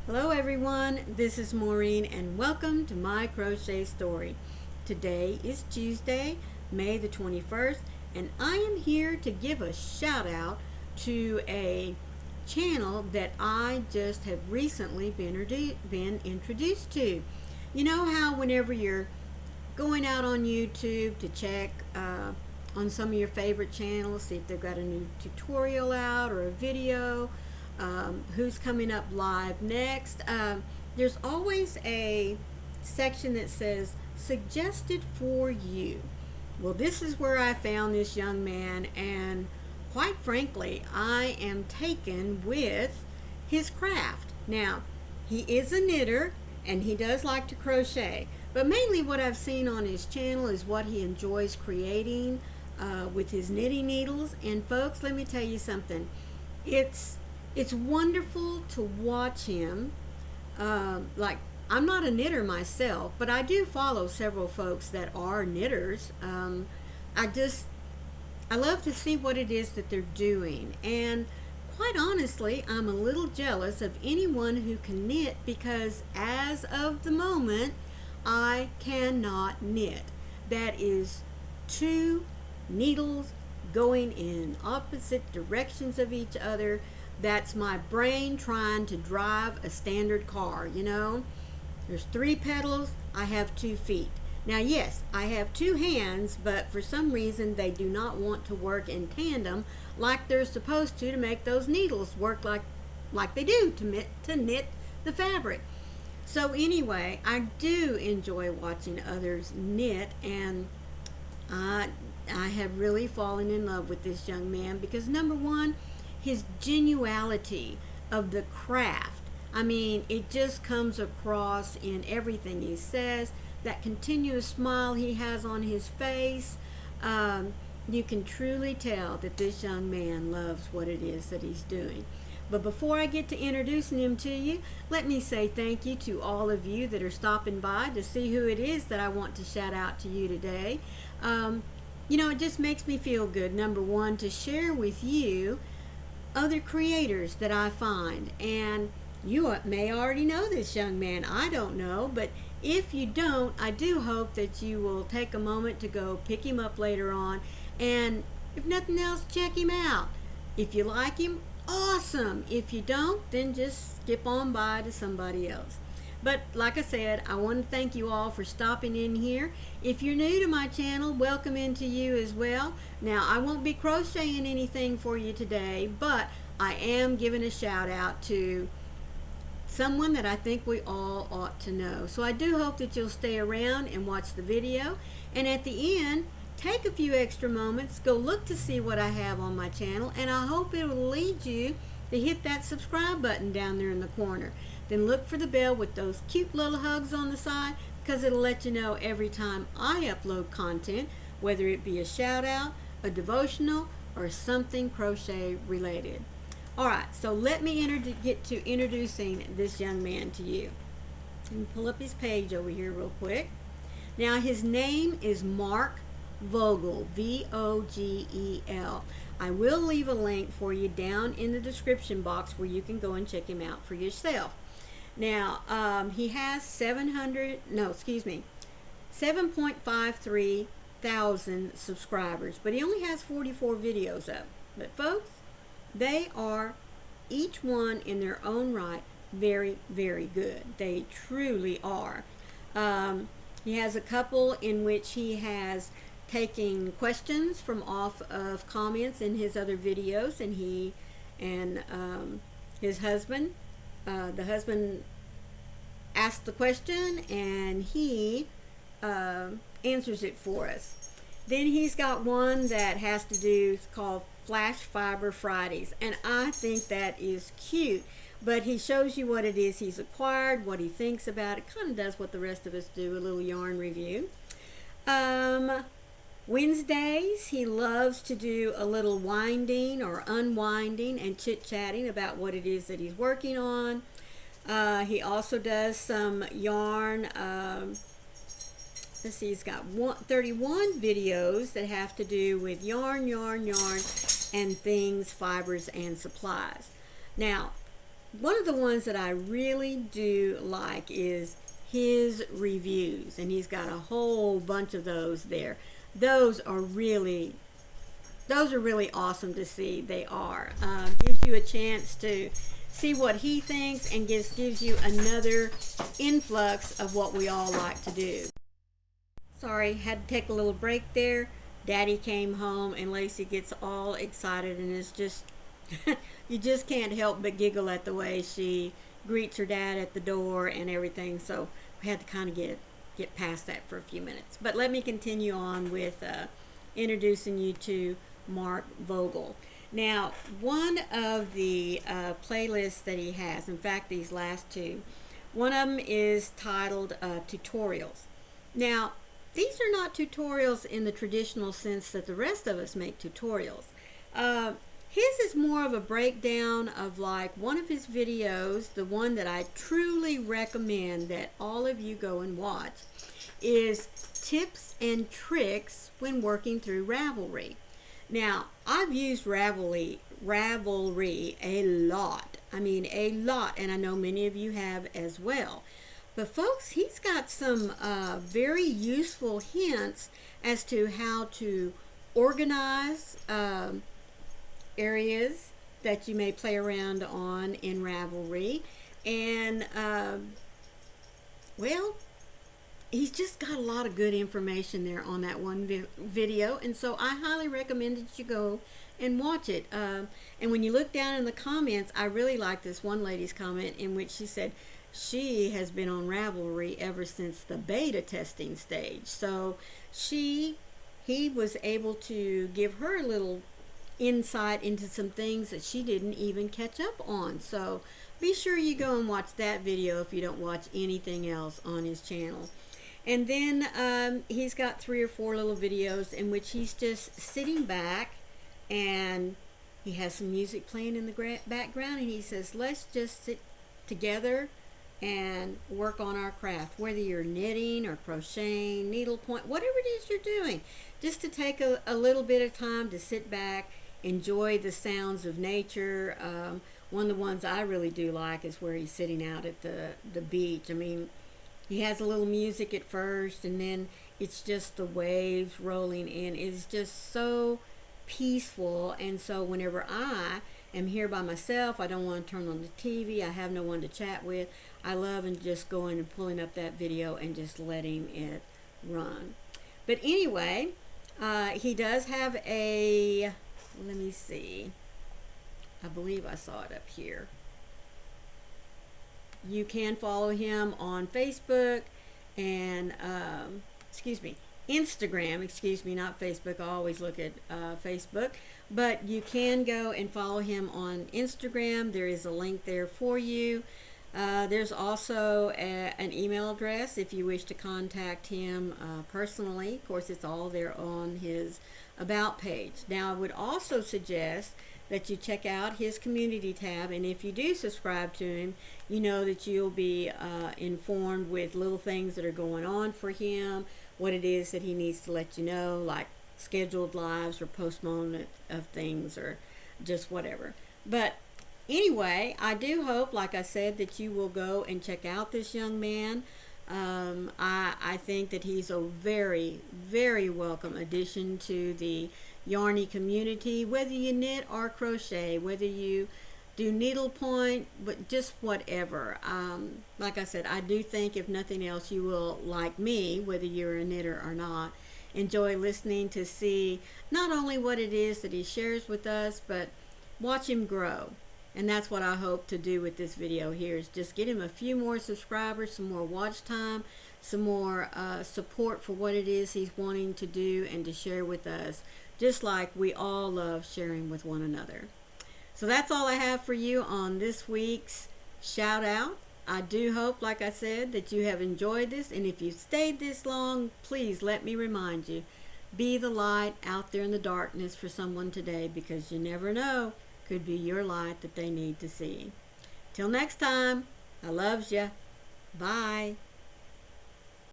Hello everyone, this is Maureen and welcome to My Crochet Story. Today is Tuesday, May the 21st, and I am here to give a shout out to a channel that I just have recently been introduced to. You know how whenever you're going out on YouTube to check on some of your favorite channels, see if they've got a new tutorial out or a video, who's coming up live next. There's always a section that says suggested for you. Well, this is where I found this young man, and quite frankly, I am taken with his craft. Now, he is a knitter and he does like to crochet, but mainly what I've seen on his channel is what he enjoys creating with his knitting needles. And folks, let me tell you something. It's wonderful to watch him. Like, I'm not a knitter myself, but I do follow several folks that are knitters. I love to see what it is that they're doing. And quite honestly, I'm a little jealous of anyone who can knit, because as of the moment, I cannot knit. That is two needles going in opposite directions of each other. That's my brain trying to drive a standard car, you know. There's 3 pedals, I have 2 feet. Now yes, I have 2 hands, but for some reason they do not want to work in tandem like they're supposed to make those needles work like they do to knit the fabric. So anyway, I do enjoy watching others knit, and I have really fallen in love with this young man because, number one, his genuality of the craft. I mean, it just comes across in everything he says. That continuous smile he has on his face. You can truly tell that this young man loves what it is that he's doing. But before I get to introducing him to you, let me say thank you to all of you that are stopping by to see who it is that I want to shout out to you today. You know, it just makes me feel good, number one, to share with you other creators that I find. And you may already know this young man, I don't know, but if you don't, I do hope that you will take a moment to go pick him up later on, and if nothing else, check him out. If you like him, awesome. If you don't, then just skip on by to somebody else. But like I said, I want to thank you all for stopping in here. If you're new to my channel, welcome into you as well. Now, I won't be crocheting anything for you today, but I am giving a shout out to someone that I think we all ought to know. So I do hope that you'll stay around and watch the video. And at the end, take a few extra moments, go look to see what I have on my channel, and I hope it will lead you to hit that subscribe button down there in the corner. Then look for the bell with those cute little hugs on the side, because it'll let you know every time I upload content, whether it be a shout out, a devotional, or something crochet related. Alright, so let me get to introducing this young man to you. Let me pull up his page over here real quick. Now, his name is Mark VOGEL, V-O-G-E-L. I will leave a link for you down in the description box where you can go and check him out for yourself. Now, he has 7.53 thousand subscribers, but he only has 44 videos up. But folks, they are each one in their own right very, very good. They truly are. He has a couple in which he has taking questions from off of comments in his other videos, and he and his husband, the husband asked the question and he answers it for us. Then he's got one that has to do, called Flash Fiber Fridays, and I think that is cute. But he shows you what it is he's acquired, what he thinks about it. Kind of does what the rest of us do, a little yarn review. Wednesdays, he loves to do a little winding or unwinding and chit-chatting about what it is that he's working on. He also does some yarn. Let's see, he's got 31 videos that have to do with yarn, and things, fibers, and supplies. Now, one of the ones that I really do like is his reviews, and he's got a whole bunch of those there. Those are really awesome to see. They are. Gives you a chance to see what he thinks and just gives you another influx of what we all like to do. Sorry, had to take a little break there. Daddy came home and Lacey gets all excited and is just, you just can't help but giggle at the way she greets her dad at the door and everything. So we had to kind of get past that for a few minutes. But let me continue on with introducing you to Mark Vogel. Now, one of the playlists that he has, in fact, these last two, one of them is titled Tutorials. Now, these are not tutorials in the traditional sense that the rest of us make tutorials. His is more of a breakdown of like one of his videos, the one that I truly recommend that all of you go and watch, is tips and tricks when working through Ravelry. Now, I've used Ravelry a lot. I mean, a lot, and I know many of you have as well. But folks, he's got some very useful hints as to how to organize areas that you may play around on in Ravelry. And, well, he's just got a lot of good information there on that one video. And so I highly recommend that you go and watch it. And when you look down in the comments, I really like this one lady's comment in which she said, she has been on Ravelry ever since the beta testing stage. So he was able to give her a little insight into some things that she didn't even catch up on. So be sure you go and watch that video if you don't watch anything else on his channel. And then he's got 3 or 4 little videos in which he's just sitting back and he has some music playing in the background and he says, let's just sit together and work on our craft, whether you're knitting or crocheting, needlepoint, whatever it is you're doing, just to take a little bit of time to sit back, enjoy the sounds of nature. One of the ones I really do like is where he's sitting out at the beach. I mean, he has a little music at first and then it's just the waves rolling in. It's just so peaceful. And so whenever I am here by myself, I don't want to turn on the TV, I have no one to chat with, I love and just going and pulling up that video and just letting it run. But anyway, he does have a, let me see, I believe I saw it up here. You can follow him on Facebook and, Instagram, not Facebook. I always look at Facebook. But you can go and follow him on Instagram. There is a link there for you. There's also an email address if you wish to contact him personally. Of course, it's all there on his About page. Now, I would also suggest that you check out his community tab, and if you do subscribe to him, you know that you'll be informed with little things that are going on for him, what it is that he needs to let you know, like scheduled lives or postponement of things or just whatever. But anyway, I do hope, like I said, that you will go and check out this young man. I think that he's a very, very welcome addition to the Yarny community, whether you knit or crochet, whether you do needlepoint, but just whatever. Like I said, I do think if nothing else you will, like me, whether you're a knitter or not, enjoy listening to see not only what it is that he shares with us, but watch him grow. And that's what I hope to do with this video here, is just get him a few more subscribers, some more watch time, some more support for what it is he's wanting to do and to share with us, just like we all love sharing with one another. So that's all I have for you on this week's shout out. I do hope, like I said, that you have enjoyed this, and if you've stayed this long, please let me remind you, be the light out there in the darkness for someone today, because you never know, could be your light that they need to see. Till next time, I loves ya. Bye.